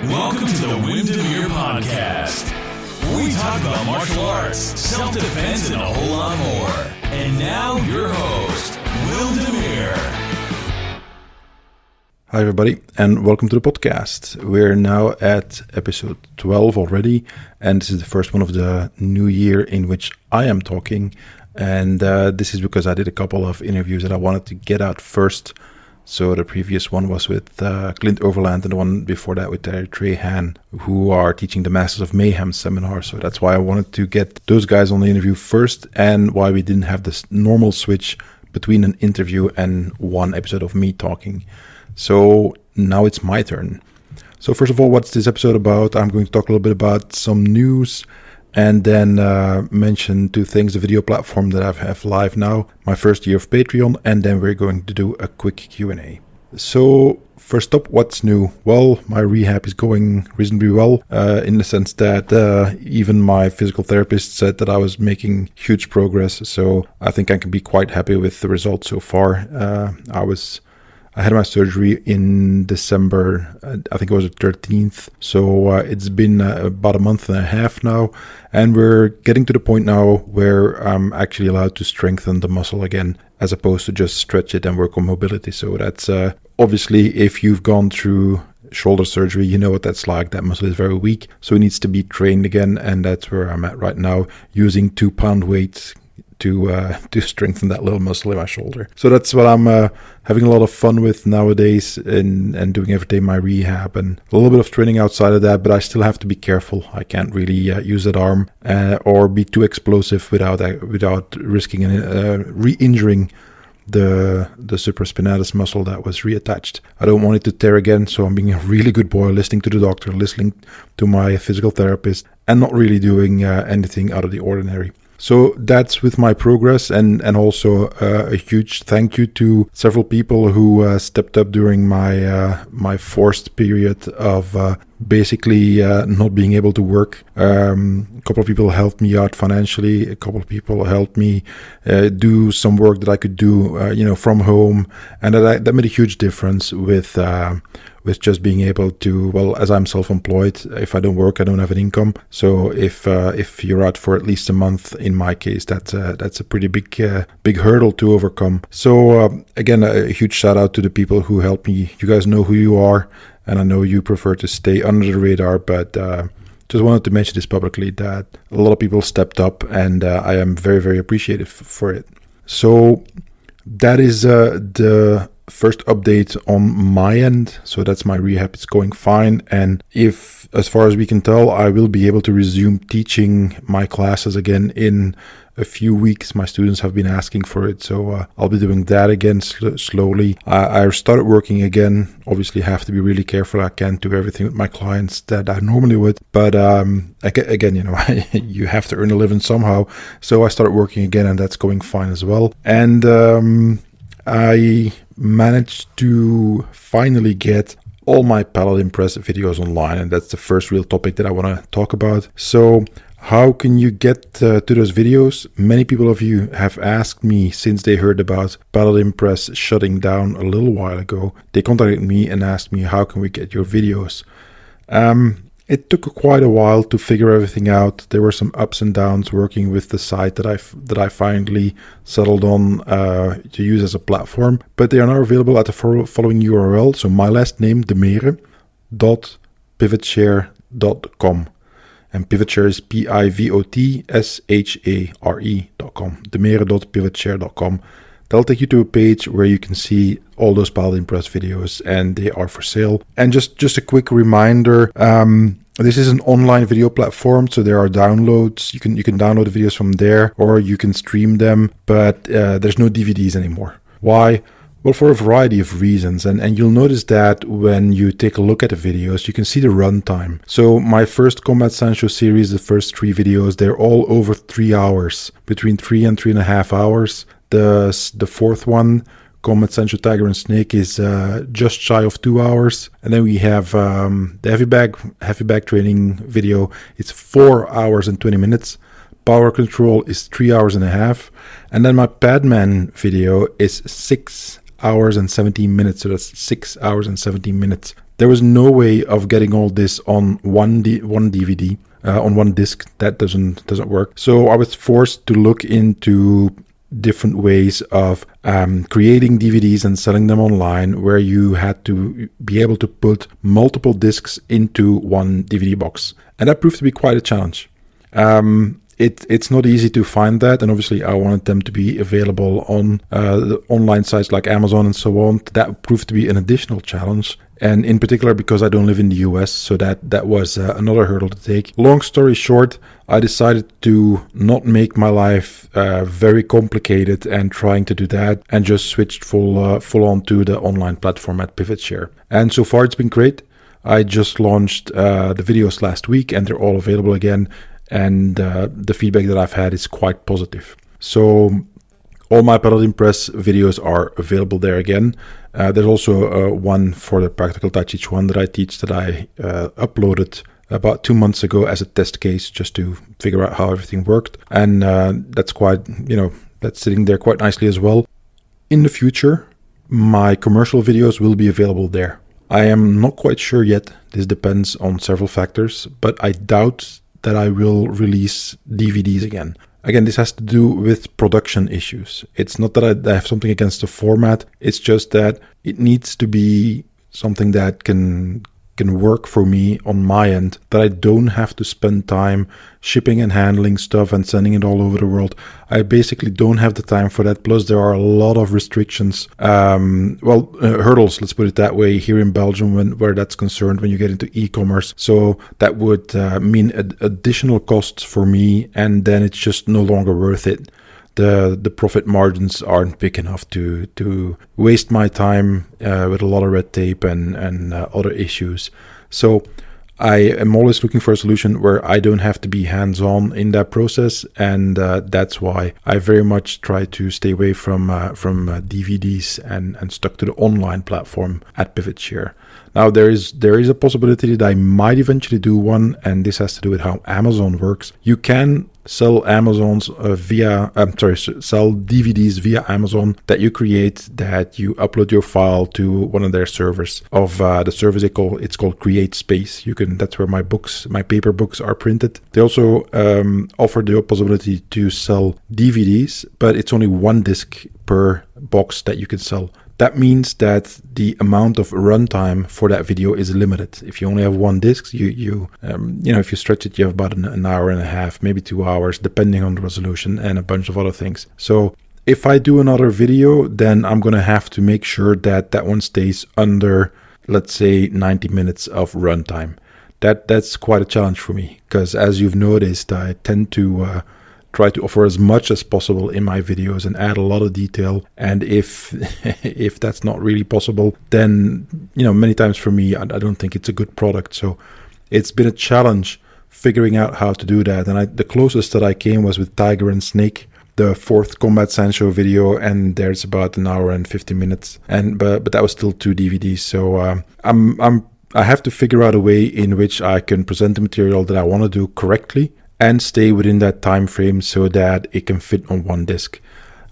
Welcome to the WimDemeere Podcast. We talk about martial arts, self-defense, and a whole lot more. And now, your host, WimDemeere. Hi everybody, and welcome to the podcast. We're now at episode 12 already, and this is the first one of the new year in which I am talking. And this is because I did a couple of interviews that I wanted to get out first. So the previous one was with Clint Overland, and the one before that with Trey Han, who are teaching the Masters of Mayhem seminar. So that's why I wanted to get those guys on the interview first, and why we didn't have this normal switch between an interview and one episode of me talking. So now it's my turn. So first of all, what's this episode about? I'm going to talk a little bit about some news, and then mention two things: the video platform that I have live now, my first year of Patreon, and then we're going to do a quick Q&A. So first up, what's new? Well, my rehab is going reasonably well, in the sense that even my physical therapist said that I was making huge progress. So I think I can be quite happy with the results so far. I had my surgery in December, I think it was the 13th. So it's been about a month and a half now. And we're getting to the point now where I'm actually allowed to strengthen the muscle again, as opposed to just stretch it and work on mobility. So that's obviously, if you've gone through shoulder surgery, you know what that's like. That muscle is very weak. So it needs to be trained again. And that's where I'm at right now, using 2-pound weights to strengthen that little muscle in my shoulder. So that's what I'm having a lot of fun with nowadays, and doing every day my rehab, and a little bit of training outside of that, but I still have to be careful. I can't really use that arm or be too explosive without risking re-injuring the supraspinatus muscle that was reattached. I don't want it to tear again, so I'm being a really good boy, listening to the doctor, listening to my physical therapist, and not really doing anything out of the ordinary. So that's with my progress, and also a huge thank you to several people who stepped up during my forced period of basically not being able to work. A couple of people helped me out financially. A couple of people helped me do some work that I could do, from home, and that made a huge difference with just being able to, well, as I'm self-employed, if I don't work, I don't have an income. So if you're out for at least a month, in my case, that's a pretty big hurdle to overcome. So again, a huge shout out to the people who helped me. You guys know who you are, and I know you prefer to stay under the radar, but just wanted to mention this publicly, that a lot of people stepped up, and I am very, very appreciative for it. So that is the first update on my end. So that's my rehab. It's going fine, and if, as far as we can tell, I will be able to resume teaching my classes again in a few weeks. My students have been asking for it, so I'll be doing that again slowly. I started working again. Obviously have to be really careful. I can't do everything with my clients that I normally would, but again, you have to earn a living somehow. So I started working again, and that's going fine as well. And I managed to finally get all my Paladin Press videos online, and that's the first real topic that I want to talk about. So how can you get to those videos? Many people of you have asked me since they heard about Paladin Press shutting down a little while ago. They contacted me and asked me, how can we get your videos? It took quite a while to figure everything out. There were some ups and downs working with the site that I finally settled on to use as a platform. But they are now available at the following URL. So my last name, Demeere.pivotshare.com. And Pivotshare is PIVOTSHARE.com. Demeere.pivotshare.com. That'll take you to a page where you can see all those Paladin Press videos, and they are for sale. And just a quick reminder, this is an online video platform, so there are downloads. You can download the videos from there, or you can stream them, but there's no DVDs anymore. Why? Well, for a variety of reasons, and you'll notice that when you take a look at the videos, you can see the runtime. So my first Combat Sancho series, the first 3 videos, they're all over 3 hours, between 3 and 3.5 hours. The fourth one, Combat Sancho Tiger and Snake, is just shy of 2 hours. And then we have the heavy bag training video. It's 4 hours and 20 minutes. Power Control is 3 hours and a half. And then my Padman video is 6 hours and 17 minutes. So that's 6 hours and 17 minutes. There was no way of getting all this on one DVD, on one disc. That doesn't work. So I was forced to look into different ways of creating DVDs and selling them online, where you had to be able to put multiple discs into one DVD box. And that proved to be quite a challenge. It's not easy to find that, and obviously I wanted them to be available on the online sites like Amazon and so on. That proved to be an additional challenge, and in particular because I don't live in the US, so that was another hurdle to take. Long story short, I decided to not make my life very complicated and trying to do that, and just switched full on to the online platform at PivotShare. And so far it's been great. I just launched the videos last week, and they're all available again. And the feedback that I've had is quite positive. So all my Paladin Press videos are available there again. There's also one for the Practical Tai Chi Chuan that I teach that I uploaded about 2 months ago as a test case, just to figure out how everything worked. And that's quite, that's sitting there quite nicely as well. In the future, my commercial videos will be available there. I am not quite sure yet. This depends on several factors, but I doubt that I will release DVDs again. Again, this has to do with production issues. It's not that I have something against the format. It's just that it needs to be something that can work for me on my end, that I don't have to spend time shipping and handling stuff and sending it all over the world. I basically don't have the time for that. Plus, there are a lot of restrictions, hurdles, let's put it that way, here in Belgium where that's concerned when you get into e-commerce. So that would mean additional costs for me, and then it's just no longer worth it. The profit margins aren't big enough to waste my time with a lot of red tape and other issues. So I am always looking for a solution where I don't have to be hands-on in that process, and that's why I very much try to stay away from DVDs and stuck to the online platform at PivotShare. Now there is a possibility that I might eventually do one, and this has to do with how Amazon works. You can sell sell DVDs via Amazon that you create, that you upload your file to one of their servers of the service it's called Create Space. That's where my paper books are printed. They also offer the possibility to sell DVDs, but it's only one disc per box that you can sell. That means that the amount of runtime for that video is limited. If you only have one disc, if you stretch it, you have about an hour and a half, maybe 2 hours, depending on the resolution and a bunch of other things. So if I do another video, then I'm going to have to make sure that one stays under, let's say, 90 minutes of runtime. That's quite a challenge for me, because as you've noticed, I tend to try to offer as much as possible in my videos and add a lot of detail. And if that's not really possible, then many times for me, I don't think it's a good product. So it's been a challenge figuring out how to do that. And the closest that I came was with Tiger and Snake, the 4th Combat Sancho video, and there's about an hour and 50 minutes. But that was still 2 DVDs. So I have to figure out a way in which I can present the material that I want to do correctly and stay within that time frame so that it can fit on one disc.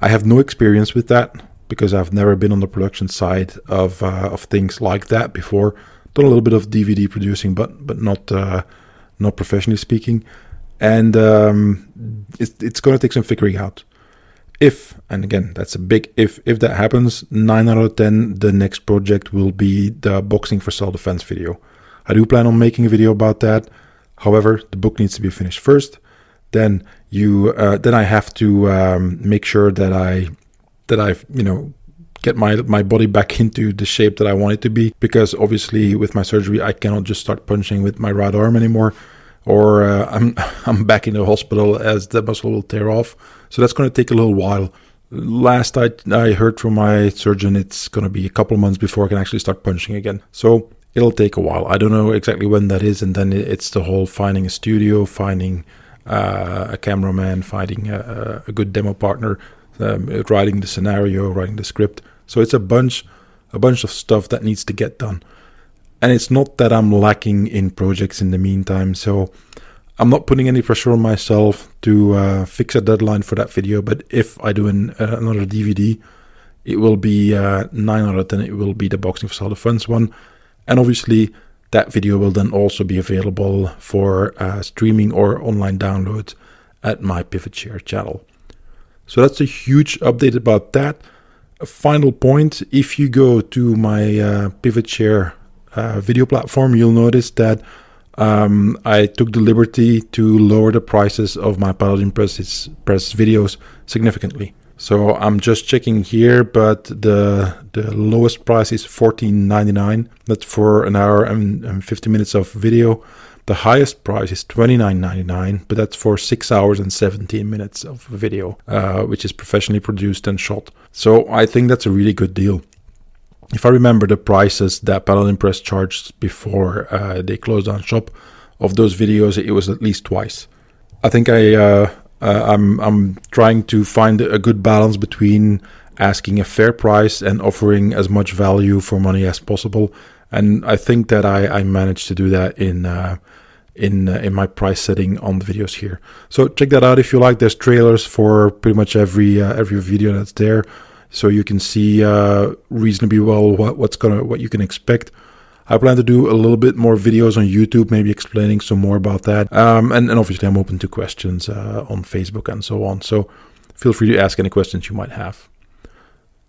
I have no experience with that because I've never been on the production side of things like that before. Done a little bit of DVD producing, but not professionally speaking. And it's going to take some figuring out. And again, that's a big if that happens, 9 out of 10, the next project will be the boxing for self-defense video. I do plan on making a video about that. However, the book needs to be finished first. Then I have to make sure that I get my body back into the shape that I want it to be. Because obviously, with my surgery, I cannot just start punching with my right arm anymore, or I'm back in the hospital as the muscle will tear off. So that's going to take a little while. Last I heard from my surgeon, it's going to be a couple months before I can actually start punching again. So it'll take a while. I don't know exactly when that is, and then it's the whole finding a studio, finding a cameraman, finding a good demo partner, writing the scenario, writing the script. So it's a bunch of stuff that needs to get done. And it's not that I'm lacking in projects in the meantime, so I'm not putting any pressure on myself to fix a deadline for that video. But if I do another DVD, it will be 9 out of 10. It will be the Boxing for Self-Defense one. And obviously, that video will then also be available for streaming or online download at my PivotShare channel. So that's a huge update about that. A final point, if you go to my PivotShare video platform, you'll notice that I took the liberty to lower the prices of my Paladin Press videos significantly. So I'm just checking here, but the lowest price is $14.99. That's for an hour and 50 minutes of video. The highest price is $29.99, but that's for 6 hours and 17 minutes of video, which is professionally produced and shot. So I think that's a really good deal. If I remember the prices that Paladin Press charged before they closed down shop of those videos, it was at least twice. I think I'm trying to find a good balance between asking a fair price and offering as much value for money as possible. And I think that I managed to do that in my price setting on the videos here. So check that out if you like. There's trailers for pretty much every video that's there, so you can see reasonably well what you can expect. I plan to do a little bit more videos on YouTube, maybe explaining some more about that. And obviously I'm open to questions on Facebook and so on. So feel free to ask any questions you might have.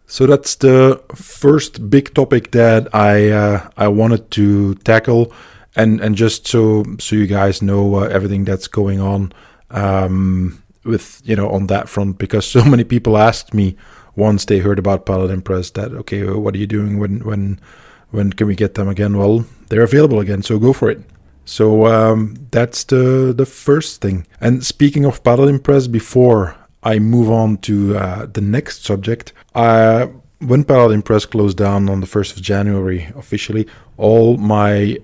So that's the first big topic that I wanted to tackle, and just so you guys know everything that's going on with on that front, because so many people asked me once they heard about Paladin Press that, okay, what are you doing when can we get them again? Well, they're available again, so go for it. So that's the first thing. And speaking of Paladin Press, before I move on to the next subject, when Paladin Press closed down on the 1st of January officially, all my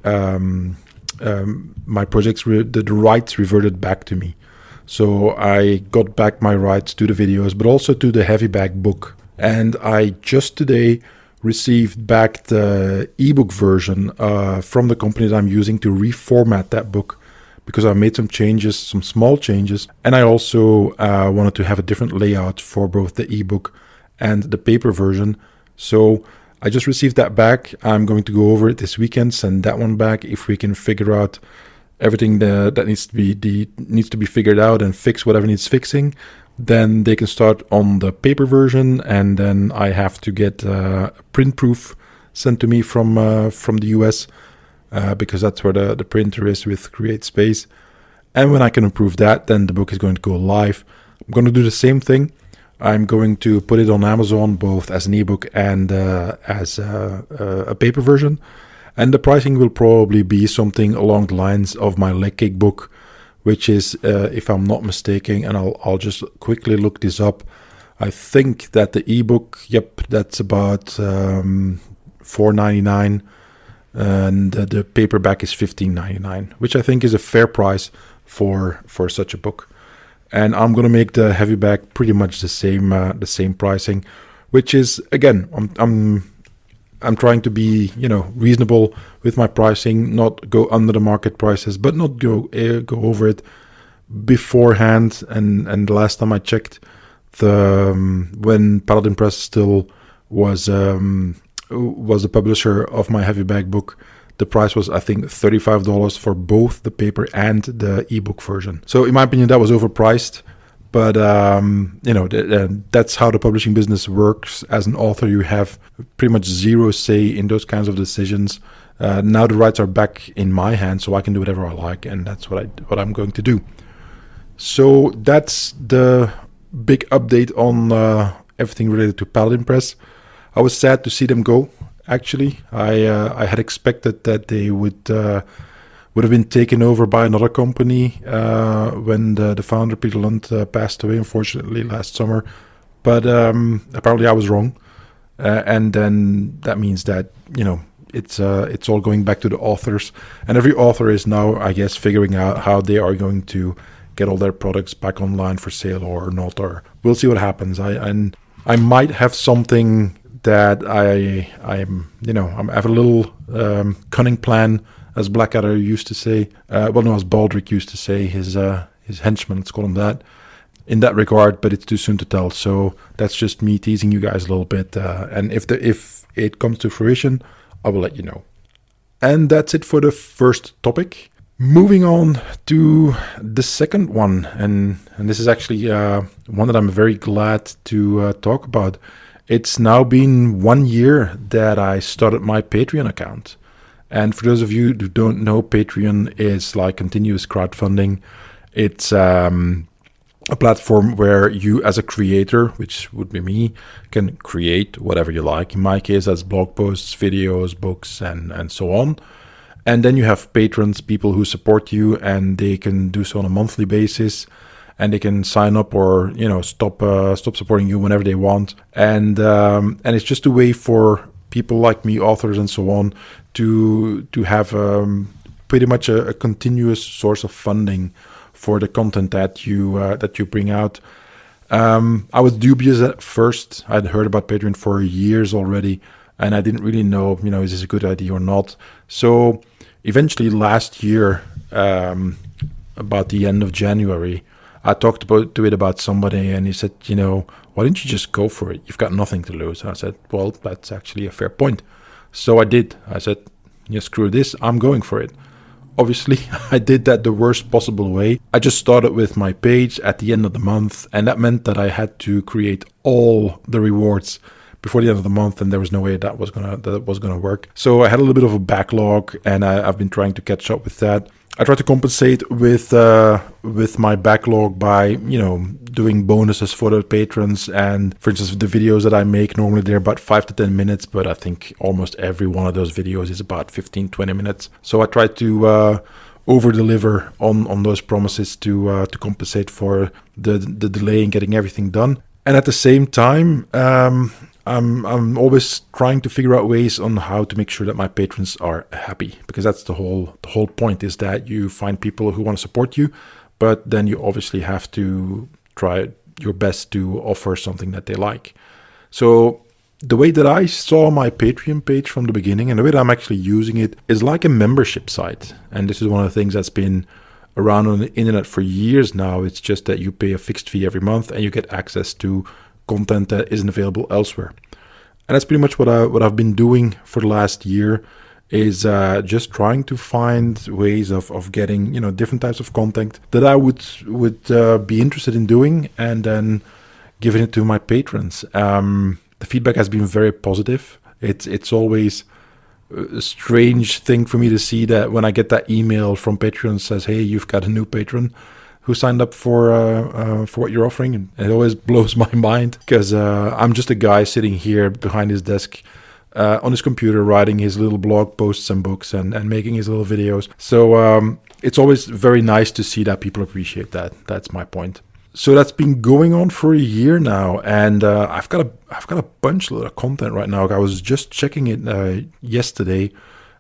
my projects, the rights reverted back to me. So I got back my rights to the videos, but also to the heavy bag book. And I just today received back the ebook version from the company that I'm using to reformat that book, because I made some changes, some small changes, and I also wanted to have a different layout for both the ebook and the paper version. So I just received that back. I'm going to go over it this weekend, send that one back. If we can figure out everything that needs to be figured out and fix whatever needs fixing, then they can start on the paper version, and then I have to get a print proof sent to me from the US, because that's where the printer is with Create Space. And when I can approve that, then the book is going to go live. I'm going to do the same thing. I'm going to put it on Amazon, both as an ebook and as a paper version. And the pricing will probably be something along the lines of my leg kick book, which is, if I'm not mistaken, and I'll just quickly look this up. I think that the ebook, that's about $4.99, and the paperback is $15.99, which I think is a fair price for such a book. And I'm gonna make the heavy bag pretty much the same pricing, which is, again, I'm trying to be reasonable with my pricing, not go under the market prices, but not go over it beforehand. And the last time I checked, when Paladin Press still was the publisher of my heavy bag book, the price was, I think, $35 for both the paper and the ebook version. So in my opinion, that was overpriced. But, that's how the publishing business works. As an author, you have pretty much zero say in those kinds of decisions. Now the rights are back in my hands, so I can do whatever I like, and that's what I'm going to do. So that's the big update on everything related to Paladin Press. I was sad to see them go. Actually, I had expected that they would have been taken over by another company when the founder, Peter Lund, passed away, unfortunately, last summer. But apparently I was wrong. And then that means that, it's all going back to the authors. And every author is now, I guess, figuring out how they are going to get all their products back online for sale or not. Or we'll see what happens. I might have something that I have a little cunning plan, as Blackadder used to say. As Baldric used to say, his henchman, let's call him that, in that regard, but it's too soon to tell. So that's just me teasing you guys a little bit. And if it comes to fruition, I will let you know. And that's it for the first topic. Moving on to the second one, and this is actually one that I'm very glad to talk about. It's now been 1 year that I started my Patreon account. And for those of you who don't know, Patreon is like continuous crowdfunding. It's a platform where you as a creator, which would be me, can create whatever you like. In my case, that's blog posts, videos, books, and so on. And then you have patrons, people who support you, and they can do so on a monthly basis, and they can sign up or stop supporting you whenever they want. And it's just a way for people like me, authors and so on, to have pretty much a continuous source of funding for the content that you bring out. I was dubious at first. I'd heard about Patreon for years already, and I didn't really know, is this a good idea or not. So eventually last year, about the end of January, I talked about somebody, and he said, why don't you just go for it? You've got nothing to lose. I said, well, that's actually a fair point. So I did. I said, screw this, I'm going for it. Obviously, I did that the worst possible way. I just started with my page at the end of the month, and that meant that I had to create all the rewards before the end of the month, and there was no way that was gonna work. So I had a little bit of a backlog, and I've been trying to catch up with that. I try to compensate with my backlog by doing bonuses for the patrons, and for instance, the videos that I make, normally they're about 5 to 10 minutes, but I think almost every one of those videos is about 15-20 minutes. So I try to over deliver on those promises to compensate for the delay in getting everything done. And at the same time, I'm always trying to figure out ways on how to make sure that my patrons are happy, because that's the whole point, is that you find people who want to support you, but then you obviously have to try your best to offer something that they like. So the way that I saw my Patreon page from the beginning, and the way that I'm actually using it, is like a membership site. And this is one of the things that's been around on the internet for years now. It's just that you pay a fixed fee every month and you get access to content that isn't available elsewhere. And that's pretty much what I've been doing for the last year, is just trying to find ways of getting different types of content that I would be interested in doing, and then giving it to my patrons. The feedback has been very positive. It's always a strange thing for me to see that when I get that email from Patreon says, "Hey, you've got a new patron who signed up for what you're offering," and it always blows my mind, because I'm just a guy sitting here behind his desk on his computer, writing his little blog posts and books and making his little videos. So it's always very nice to see that people appreciate that. That's my point. So that's been going on for a year now, and I've got a bunch of content right now. I was just checking it yesterday.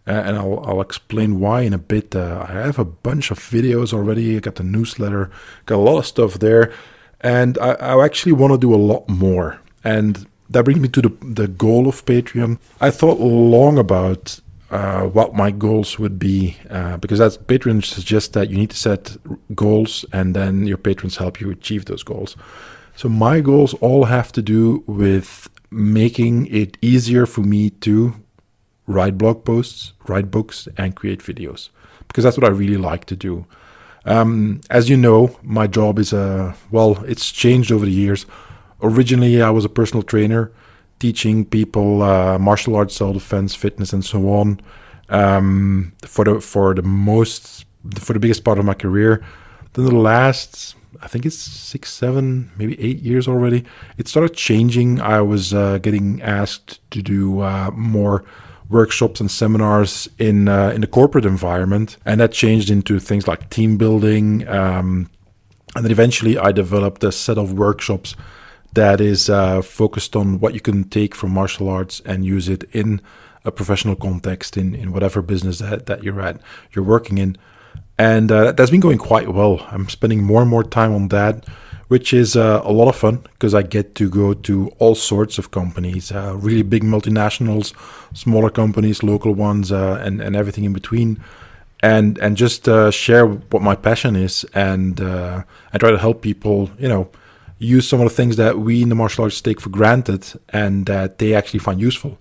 And I'll explain why in a bit. I have a bunch of videos already. I got the newsletter, got a lot of stuff there. And I actually want to do a lot more. And that brings me to the goal of Patreon. I thought long about what my goals would be, because that's Patreon suggests that you need to set goals, and then your patrons help you achieve those goals. So my goals all have to do with making it easier for me to write blog posts, write books, and create videos, because that's what I really like to do. As you know, my job is it's changed over the years. Originally, I was a personal trainer, teaching people martial arts, self-defense, fitness, and so on. For the biggest part of my career. Then the last, I think it's 6, 7, maybe 8 years already, it started changing. I was getting asked to do more workshops and seminars in the corporate environment, and that changed into things like team building, and then eventually I developed a set of workshops that is focused on what you can take from martial arts and use it in a professional context in whatever business that you're working in. And that's been going quite well. I'm spending more and more time on that, which is a lot of fun, because I get to go to all sorts of companies, really big multinationals, smaller companies, local ones, and everything in between, and just share what my passion is, and I try to help people, use some of the things that we in the martial arts take for granted and that they actually find useful.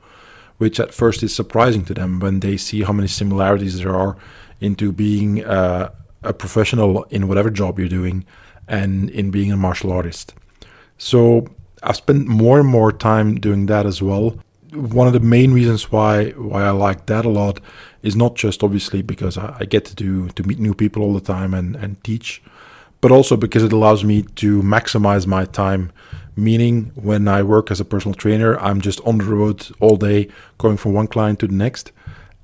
which at first is surprising to them when they see how many similarities there are into being a professional in whatever job you're doing and in being a martial artist. So I've spent more and more time doing that as well. One of the main reasons why I like that a lot is not just obviously because I get to meet new people all the time and teach, but also because it allows me to maximize my time. Meaning when I work as a personal trainer, I'm just on the road all day going from one client to the next.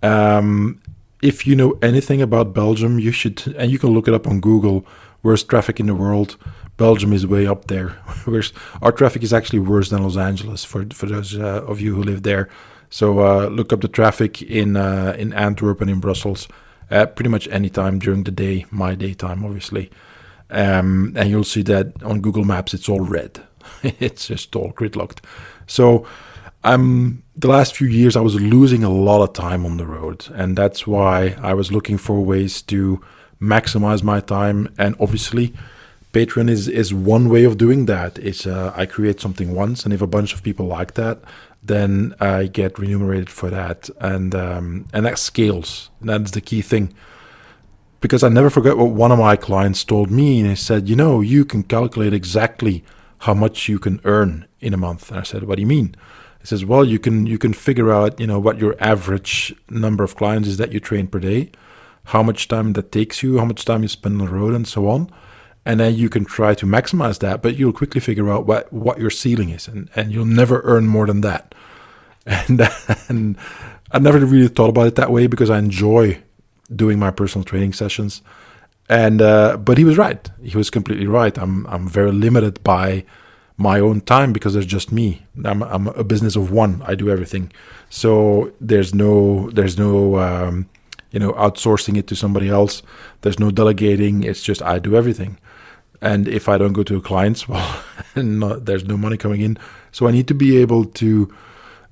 If you know anything about Belgium, you should, and you can look it up on Google, worst traffic in the world. Belgium is way up there. Our traffic is actually worse than Los Angeles for those of you who live there. So look up the traffic in Antwerp and in Brussels pretty much any time during the day, my daytime obviously. And you'll see that on Google Maps it's all red. It's just all gridlocked. So the last few years I was losing a lot of time on the road, and that's why I was looking for ways to maximize my time. And obviously Patreon is one way of doing that. It's I create something once, and if a bunch of people like that, then I get remunerated for that, and that scales. That's the key thing. Because I never forget what one of my clients told me, and he said, you can calculate exactly how much you can earn in a month. And I said, what do you mean? He says, well, you can figure out, what your average number of clients is that you train per day, how much time that takes you, how much time you spend on the road, and so on. And then you can try to maximize that, but you'll quickly figure out what your ceiling is, and you'll never earn more than that. And I never really thought about it that way because I enjoy doing my personal training sessions. And but he was right. He was completely right. I'm very limited by my own time because there's just me. I'm a business of one. I do everything. So there's no outsourcing it to somebody else. There's no delegating. It's just I do everything. And if I don't go to clients, well, there's no money coming in. So I need to be able to,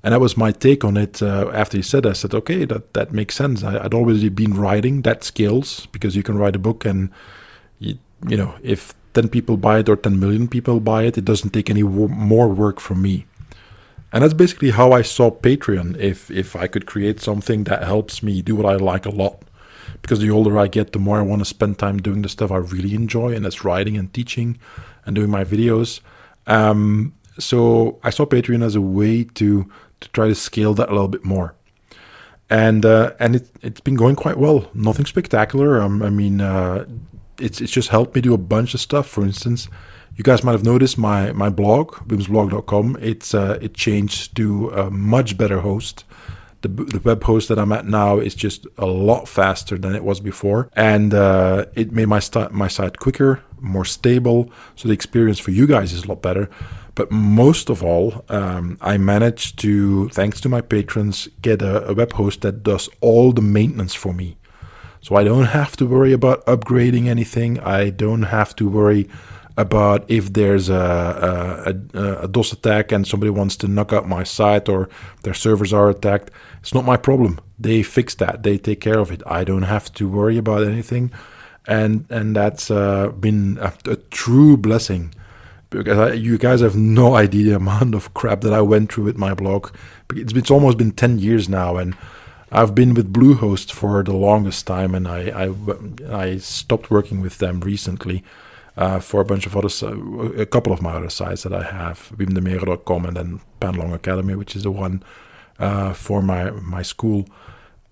and that was my take on it. After he said, I said, okay, that makes sense. I'd already been writing. That scales because you can write a book, and if 10 people buy it or 10 million people buy it, it doesn't take any more work from me. And that's basically how I saw Patreon. If I could create something that helps me do what I like a lot, because the older I get, the more I want to spend time doing the stuff I really enjoy, and that's writing and teaching and doing my videos. So I saw Patreon as a way to try to scale that a little bit more. And it's been going quite well. Nothing spectacular. It's just helped me do a bunch of stuff. For instance, you guys might have noticed my blog, wimsblog.com. It changed to a much better host. The web host that I'm at now is just a lot faster than it was before, and it made my site quicker, more stable, so the experience for you guys is a lot better. But most of all, I managed to, thanks to my patrons, get a web host that does all the maintenance for me. So I don't have to worry about upgrading anything. I don't have to worry about if there's a DOS attack and somebody wants to knock out my site or their servers are attacked. It's not my problem. They fix that. They take care of it. I don't have to worry about anything. And that's been a true blessing. Because you guys have no idea the amount of crap that I went through with my blog. It's almost been 10 years now, and I've been with Bluehost for the longest time, and I stopped working with them recently for a couple of my other sites that I have, WimDemeerePage and then Panlong Academy, which is the one for my school.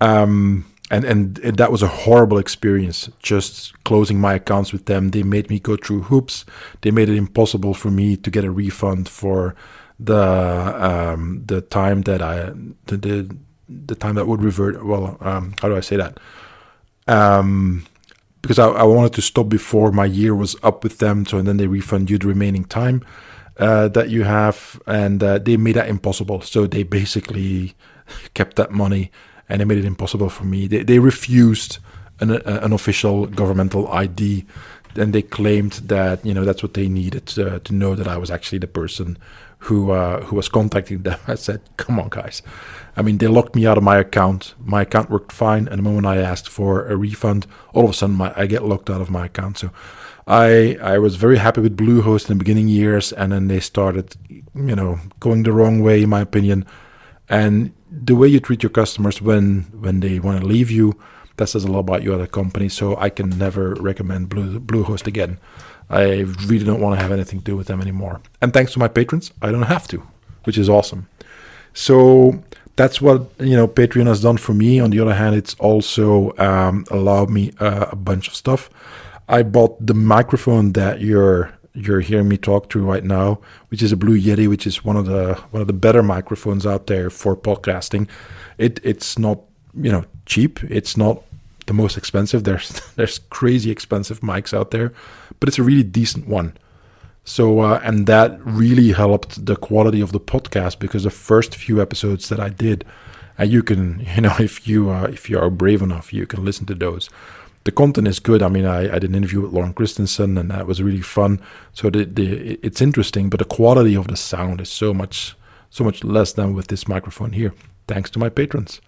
And that was a horrible experience, just closing my accounts with them. They made me go through hoops. They made it impossible for me to get a refund for the time that the time that would revert. Well, how do I say that? Because I wanted to stop before my year was up with them, and then they refund you the remaining time that you have, and they made that impossible. So they basically kept that money, and they made it impossible for me. They refused an official governmental ID, and they claimed that that's what they needed to know that I was actually the person who was contacting them. I said, "Come on, guys." I mean, they locked me out of my account. My account worked fine, and the moment I asked for a refund, all of a sudden I get locked out of my account. So I was very happy with Bluehost in the beginning years, and then they started, going the wrong way, in my opinion. And the way you treat your customers when they want to leave you, that says a lot about you as a company. So I can never recommend Bluehost again. I really don't want to have anything to do with them anymore. And thanks to my patrons, I don't have to, which is awesome. So that's what Patreon has done for me. On the other hand, it's also allowed me a bunch of stuff. I bought the microphone that you're hearing me talk to right now, which is a Blue Yeti, which is one of the better microphones out there for podcasting. It's not cheap. It's not the most expensive. There's crazy expensive mics out there, but it's a really decent one. So and that really helped the quality of the podcast, because the first few episodes that I did, you can if you are brave enough, you can listen to those. The content is good. I mean, I did an interview with Lauren Christensen, and that was really fun. So it's interesting, but the quality of the sound is so much less than with this microphone here, thanks to my patrons.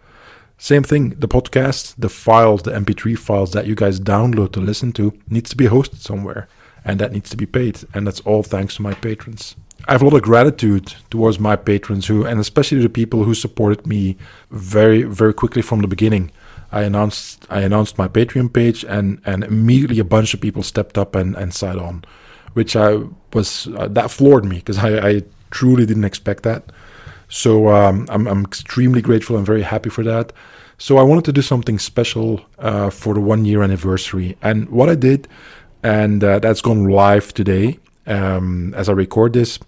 Same thing, the podcast, the files, the MP3 files that you guys download to listen to needs to be hosted somewhere, and that needs to be paid, and that's all thanks to my patrons. I have a lot of gratitude towards my patrons and especially the people who supported me very, very quickly from the beginning. I announced my Patreon page, and immediately a bunch of people stepped up and signed on, which that floored me, because I truly didn't expect that. So I'm extremely grateful and very happy for that. So I wanted to do something special for the 1 year anniversary, and what I did, and that's gone live today as I record this.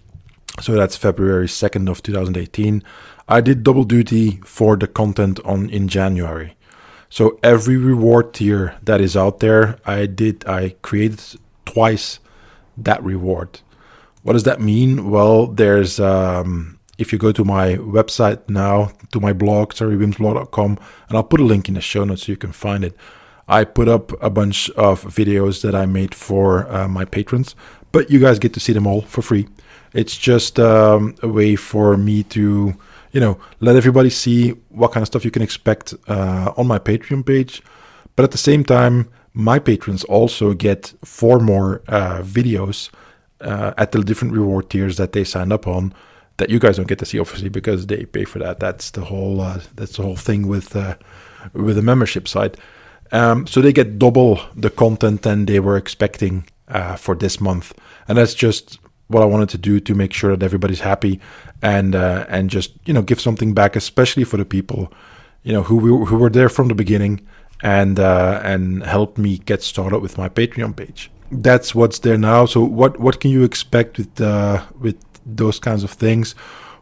So that's February 2nd of 2018. I did double duty for the content in January. So every reward tier that is out there, I created twice that reward. What does that mean? Well, there's if you go to my website now, to my blog, wimsblog.com, and I'll put a link in the show notes so you can find it. I put up a bunch of videos that I made for my patrons, but you guys get to see them all for free. It's just a way for me to let everybody see what kind of stuff you can expect on my Patreon page. But at the same time, my patrons also get 4 more videos at the different reward tiers that they sign up on, that you guys don't get to see, obviously, because they pay for that. That's the whole thing with the membership side. So they get double the content than they were expecting for this month, and that's just what I wanted to do to make sure that everybody's happy, and just give something back, especially for the people who were there from the beginning and helped me get started with my Patreon page. That's what's there now. So what can you expect with those kinds of things?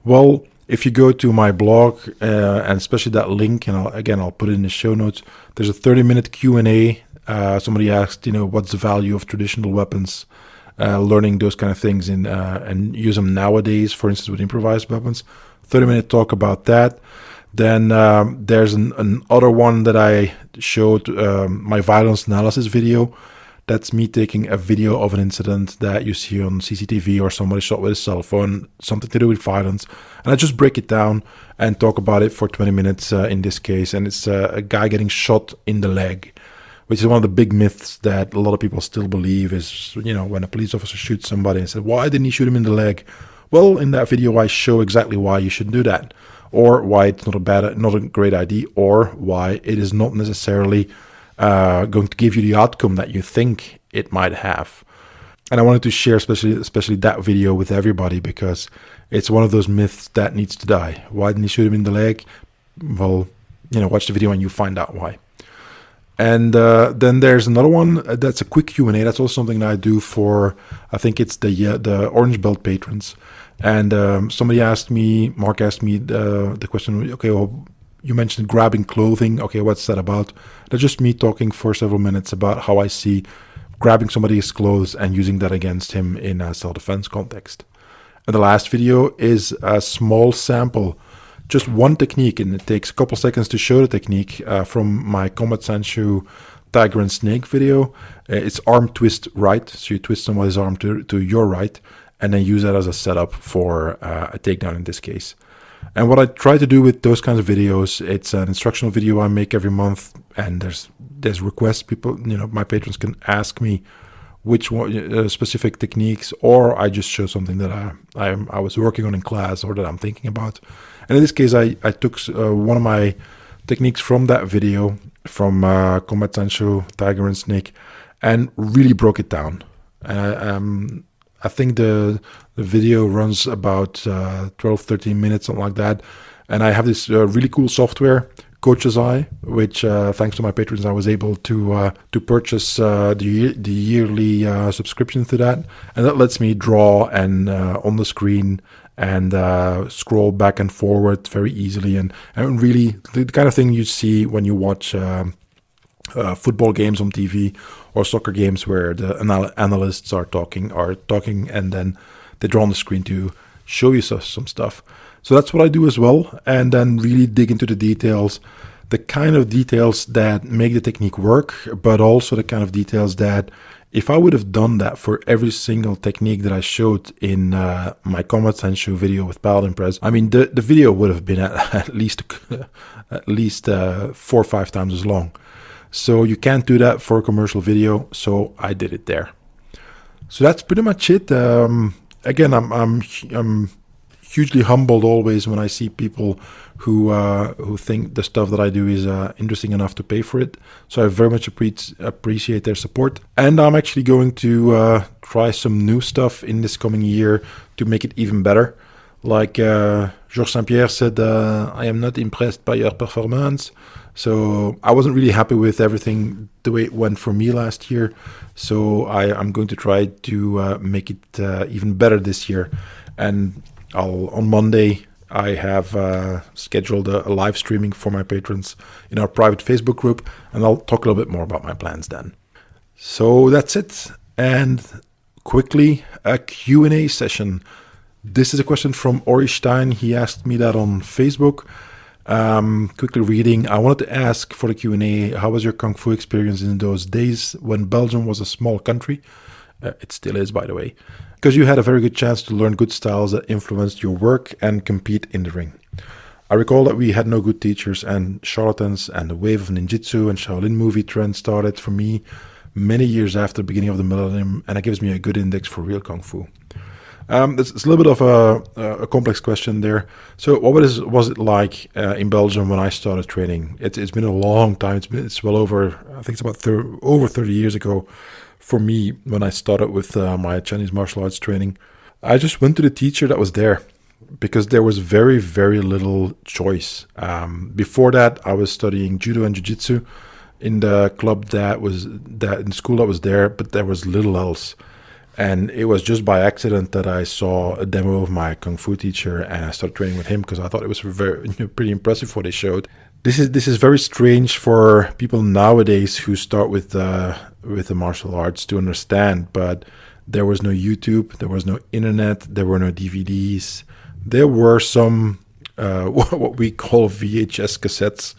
Well, if you go to my blog and especially that link, and I'll put it in the show notes. There's a 30-minute Q&A. Somebody asked, what's the value of traditional weapons? Learning those kind of things and use them nowadays, for instance, with improvised weapons. 30-minute talk about that. Then there's an other one that I showed, my violence analysis video. That's me taking a video of an incident that you see on CCTV or somebody shot with a cell phone, something to do with violence. And I just break it down and talk about it for 20 minutes in this case. And it's a guy getting shot in the leg, which is one of the big myths that a lot of people still believe is, when a police officer shoots somebody and says, why didn't he shoot him in the leg? Well, in that video, I show exactly why you shouldn't do that, or why it's not a great idea, or why it is not necessarily going to give you the outcome that you think it might have. And I wanted to share especially that video with everybody, because it's one of those myths that needs to die. Why didn't he shoot him in the leg? Well, watch the video and you find out why. And then there's another one that's a quick Q&A. That's also something that I do for, I think it's the Orange Belt patrons. And Mark asked me the question, okay, well, you mentioned grabbing clothing. Okay, what's that about? That's just me talking for several minutes about how I see grabbing somebody's clothes and using that against him in a self-defense context. And the last video is a small sample, just one technique, and it takes a couple seconds to show the technique from my Combat Sanshou Tiger and Snake video. It's arm twist right, so you twist somebody's arm to your right, and then use that as a setup for a takedown in this case. And what I try to do with those kinds of videos, it's an instructional video I make every month, and there's requests. People, my patrons can ask me which one, specific techniques, or I just show something that I was working on in class or that I'm thinking about. And in this case, I took one of my techniques from that video from Combat Sancho, Tiger and Snake, and really broke it down. I think the video runs about 12, 13 minutes, something like that. And I have this really cool software, Coach's Eye, which thanks to my patrons, I was able to purchase the yearly subscription to that. And that lets me draw and on the screen and scroll back and forward very easily. And really the kind of thing you see when you watch football games on TV or soccer games where the analysts are talking and then they draw on the screen to show you some stuff. So that's what I do as well, and then really dig into the details, the kind of details that make the technique work, but also the kind of details that if I would have done that for every single technique that I showed in my Combat Sancho video with Paladin Press, I mean, the video would have been at least 4 or 5 times as long. So you can't do that for a commercial video, so I did it there. So that's pretty much it. Again, I'm hugely humbled always when I see people who think the stuff that I do is interesting enough to pay for it. So I very much appreciate their support. And I'm actually going to try some new stuff in this coming year to make it even better. Like Georges St-Pierre said, I am not impressed by your performance. So I wasn't really happy with everything the way it went for me last year. So I'm going to try to make it even better this year. And on Monday, I have scheduled a live streaming for my patrons in our private Facebook group. And I'll talk a little bit more about my plans then. So that's it. And quickly, a Q&A session. This is a question from Ori Stein. He asked me that on Facebook. Quickly reading, I wanted to ask for the Q&A, how was your Kung Fu experience in those days when Belgium was a small country? It still is, by the way. Because you had a very good chance to learn good styles that influenced your work and compete in the ring. I recall that we had no good teachers and charlatans, and the wave of ninjutsu and Shaolin movie trend started for me many years after the beginning of the millennium, and it gives me a good index for real Kung Fu. It's a little bit of a complex question there. So what was it like in Belgium when I started training? It's been a long time. It's well over, I think it's about over 30 years ago for me when I started with my Chinese martial arts training. I just went to the teacher that was there because there was very, very little choice. Before that, I was studying judo and jiu-jitsu in the club in school that was there, but there was little else. And it was just by accident that I saw a demo of my Kung Fu teacher and I started training with him because I thought it was pretty impressive what they showed. This is very strange for people nowadays who start with the martial arts to understand, but there was no YouTube, there was no internet, there were no DVDs. There were some what we call VHS cassettes.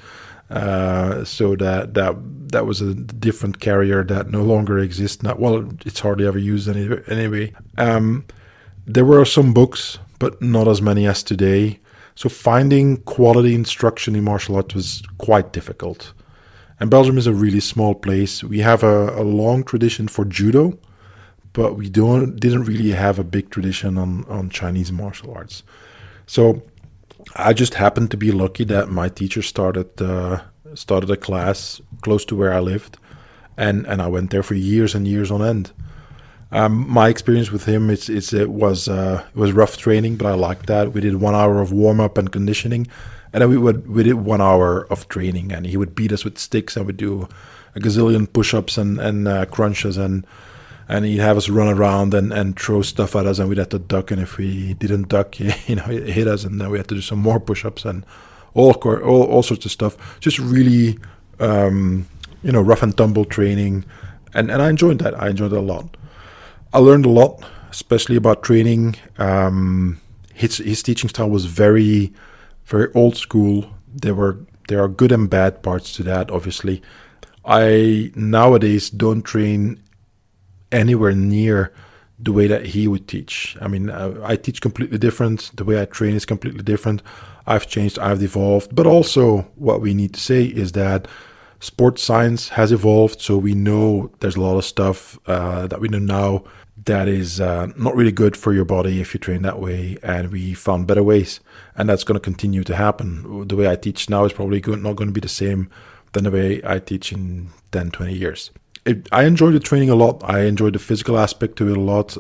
So that was a different carrier that no longer exists. It's hardly ever used anyway. There were some books, but not as many as today. So finding quality instruction in martial arts was quite difficult. And Belgium is a really small place. We have a long tradition for judo, but we didn't really have a big tradition on Chinese martial arts. So I just happened to be lucky that my teacher started a class close to where I lived, and I went there for years and years on end. My experience with him, it was rough training, but I liked that. We did 1 hour of warm up and conditioning, and then we did 1 hour of training, and he would beat us with sticks, and we'd do a gazillion push-ups and crunches, and he'd have us run around and throw stuff at us, and we'd have to duck. And if we didn't duck, it hit us, and then we had to do some more push-ups and all sorts of stuff. Just really, rough and tumble training, and I enjoyed that. I enjoyed it a lot. I learned a lot, especially about training. His teaching style was very, very old school. There are good and bad parts to that, obviously. I nowadays don't train anywhere near the way that he would teach. I mean, I teach completely different. The way I train is completely different. I've changed, I've evolved. But also what we need to say is that sports science has evolved, so we know there's a lot of stuff that we know now that is not really good for your body if you train that way, and we found better ways, and that's going to continue to happen. The way I teach now is probably not going to be the same than the way I teach in 10, 20 years. I enjoyed the training a lot. I enjoyed the physical aspect to it a lot,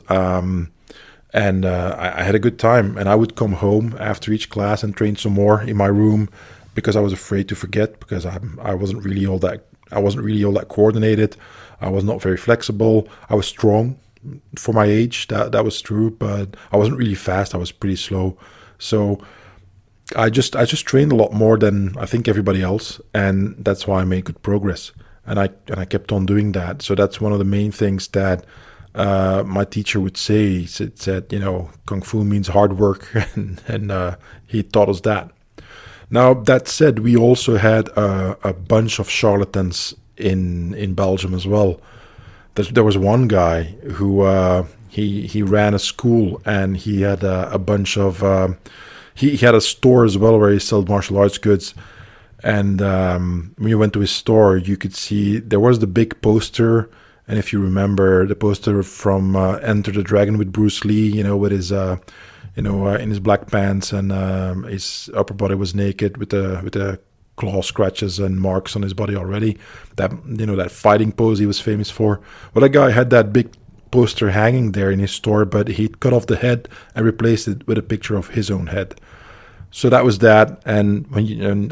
and I had a good time. And I would come home after each class and train some more in my room because I was afraid to forget, because I wasn't really all that coordinated. I was not very flexible. I was strong for my age, that was true, but I wasn't really fast. I was pretty slow. So I just trained a lot more than I think everybody else, and that's why I made good progress. And I kept on doing that. So that's one of the main things that my teacher would say. He said, Kung Fu means hard work, and he taught us that. Now, that said, we also had a bunch of charlatans in Belgium as well. There was one guy who he ran a school, and he had a bunch of he had a store as well where he sold martial arts goods. And when you went to his store, you could see there was the big poster. And if you remember the poster from Enter the Dragon with Bruce Lee, with his in his black pants, and his upper body was naked with the claw scratches and marks on his body already. That fighting pose he was famous for. Well, that guy had that big poster hanging there in his store, but he cut off the head and replaced it with a picture of his own head. So that was that. And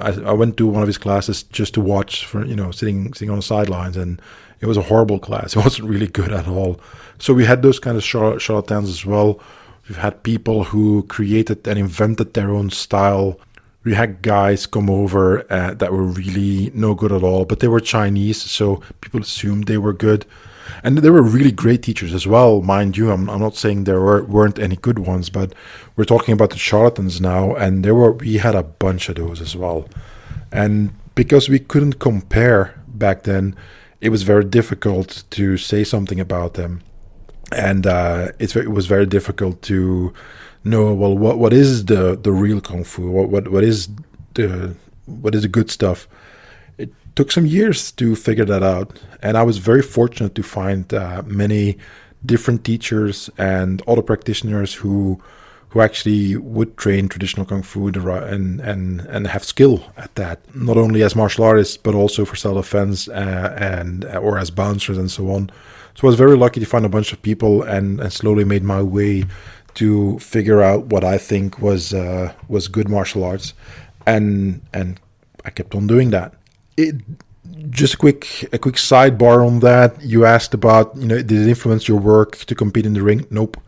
I went to one of his classes just to watch, for sitting on the sidelines, and it was a horrible class. It wasn't really good at all. So we had those kind of charlatans as well. We've had people who created and invented their own style. We had guys come over that were really no good at all, but they were Chinese, so people assumed they were good. And they were really great teachers as well, mind you. I'm not saying there weren't any good ones, but we're talking about the charlatans now, and we had a bunch of those as well. And because we couldn't compare back then, it was very difficult to say something about them. And it was very difficult to know, well, what is the real Kung Fu? What is the good stuff? It took some years to figure that out, and I was very fortunate to find many different teachers and other practitioners who actually would train traditional Kung Fu and have skill at that, not only as martial artists but also for self-defense or as bouncers and so on. So I was very lucky to find a bunch of people, and slowly made my way to figure out what I think was good martial arts, and I kept on doing that. Just a quick sidebar on that. You asked about, did it influence your work to compete in the ring? Nope.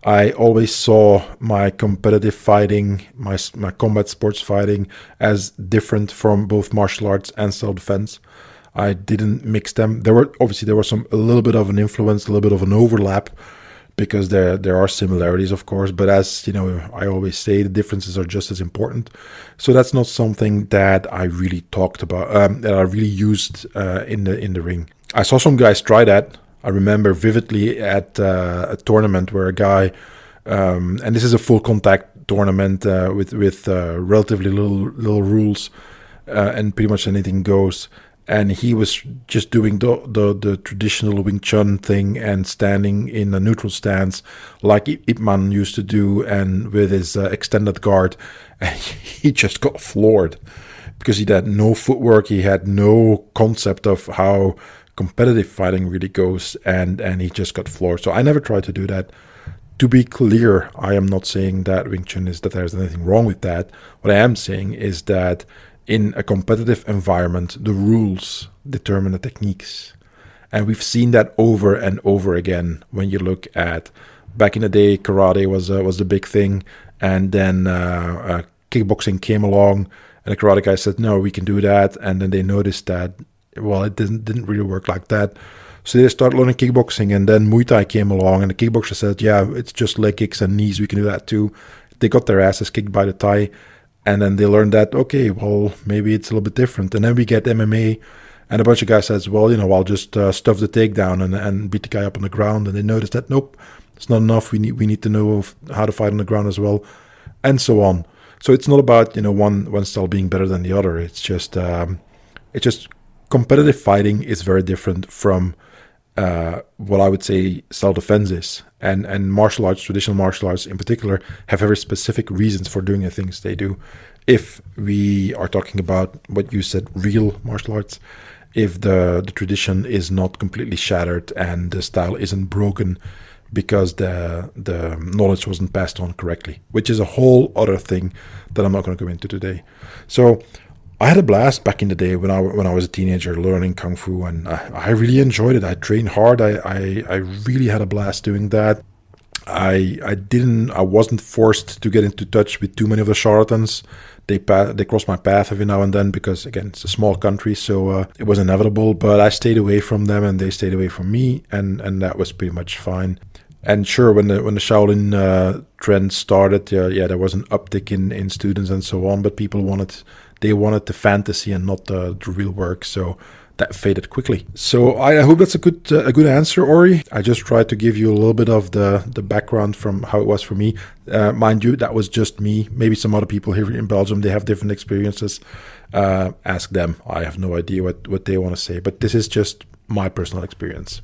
I always saw my competitive fighting, my combat sports fighting, as different from both martial arts and self-defense. I didn't mix them. There was a little bit of an influence, a little bit of an overlap, because there are similarities, of course, but as I always say, the differences are just as important. So that's not something that I really talked about, that I really used in the ring. I saw some guys try that. I remember vividly at a tournament where a guy, and this is a full contact tournament with relatively little rules, and pretty much anything goes. And he was just doing the traditional Wing Chun thing and standing in a neutral stance like Ip Man used to do, and with his extended guard. And he just got floored because he had no footwork. He had no concept of how competitive fighting really goes, and he just got floored. So I never tried to do that. To be clear, I am not saying that Wing Chun that there's anything wrong with that. What I am saying is that in a competitive environment, the rules determine the techniques. And we've seen that over and over again. When you look at, back in the day, karate was the big thing. And then kickboxing came along, and the karate guy said, no, we can do that. And then they noticed that, well, it didn't really work like that. So they started learning kickboxing, and then Muay Thai came along, and the kickboxer said, yeah, it's just leg kicks and knees, we can do that too. They got their asses kicked by the Thai. And then they learned that, okay, well, maybe it's a little bit different. And then we get MMA, and a bunch of guys says, well, I'll just stuff the takedown and beat the guy up on the ground. And they noticed that, nope, it's not enough. We need to know how to fight on the ground as well, and so on. So it's not about one style being better than the other. It's just competitive fighting is very different from what I would say self-defense is. And martial arts, traditional martial arts in particular, have very specific reasons for doing the things they do. If we are talking about what you said, real martial arts, if the tradition is not completely shattered and the style isn't broken because the knowledge wasn't passed on correctly, which is a whole other thing that I'm not going to go into today. So I had a blast back in the day when I was a teenager learning Kung Fu, and I really enjoyed it. I trained hard. I really had a blast doing that. I wasn't forced to get into touch with too many of the charlatans. They crossed my path every now and then because, again, it's a small country, so it was inevitable. But I stayed away from them, and they stayed away from me, and that was pretty much fine. And sure, when the Shaolin trend started, there was an uptick in students and so on. But people wanted the fantasy and not the real work, so that faded quickly. So I hope that's a good answer, Ori. I just tried to give you a little bit of the background from how it was for me. Mind you, that was just me. Maybe some other people here in Belgium, they have different experiences. Ask them. I have no idea what they want to say, but this is just my personal experience.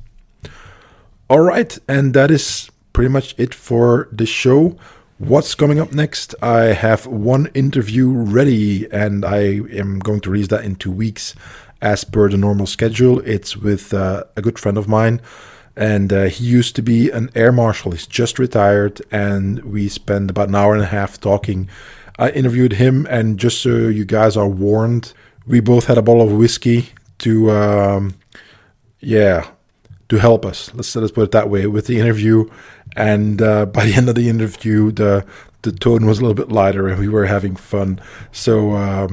All right, and that is pretty much it for the show. What's coming up next? I have one interview ready, and I am going to release that in 2 weeks as per the normal schedule. It's with a good friend of mine, and he used to be an air marshal. He's just retired, and we spent about an hour and a half talking. I interviewed him, and just so you guys are warned, we both had a bottle of whiskey to help us. Let's put it that way with the interview. And by the end of the interview, the tone was a little bit lighter, and we were having fun. So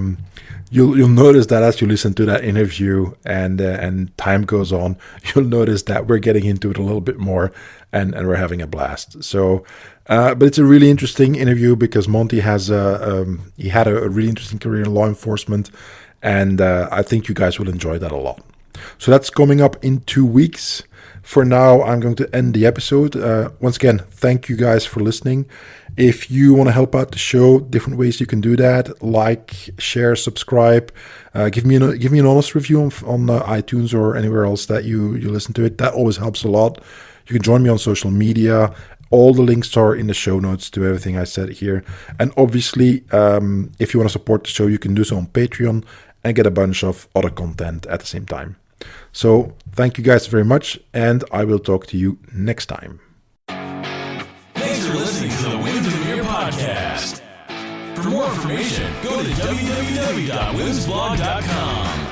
you'll notice that as you listen to that interview and time goes on, you'll notice that we're getting into it a little bit more, and we're having a blast. So, but it's a really interesting interview because Monty had a really interesting career in law enforcement, and I think you guys will enjoy that a lot. So that's coming up in 2 weeks. For now, I'm going to end the episode. Once again, thank you guys for listening. If you want to help out the show, different ways you can do that: like, share, subscribe. Give me an honest review on iTunes or anywhere else that you listen to it. That always helps a lot. You can join me on social media. All the links are in the show notes to everything I said here. And obviously, if you want to support the show, you can do so on Patreon and get a bunch of other content at the same time. So thank you guys very much, and I will talk to you next time. Thanks for listening to the WimDemeere podcast. For more information, go to www.wimsblog.com.